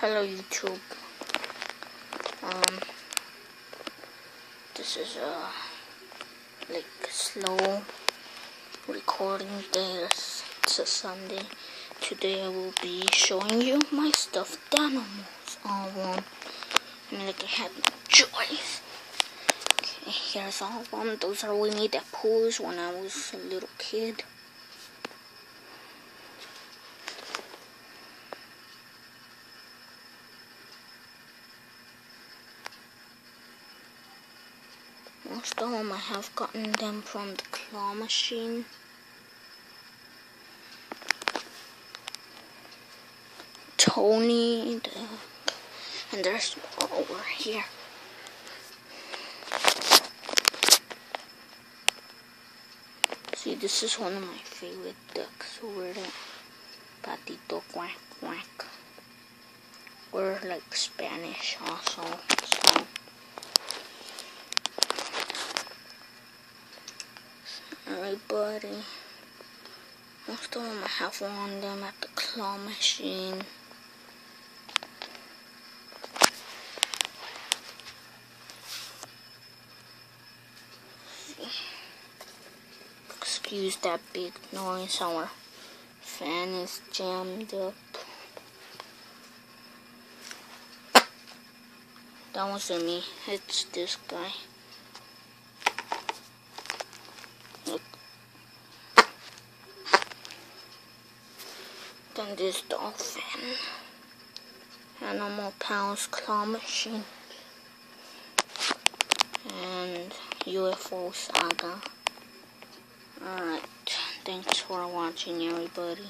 Hello YouTube. This is like slow recording day. It's a Sunday. Today I will be showing you my stuffed animals. All one. Like I had no choice. Okay, here's all of them. Those are Winnie the Poohs when I was a little kid. Most of them I have gotten them from the claw machine. Tony, and there's more over here. See, this is one of my favorite ducks over there. Patito quack quack. We're like Spanish also, so. Everybody, most of them I have won them at the claw machine. Excuse that big noise, our fan is jammed up. That wasn't me, it's this guy. Look. Then this dolphin. Animal Pals claw machine. And UFO Saga. Alright, thanks for watching everybody.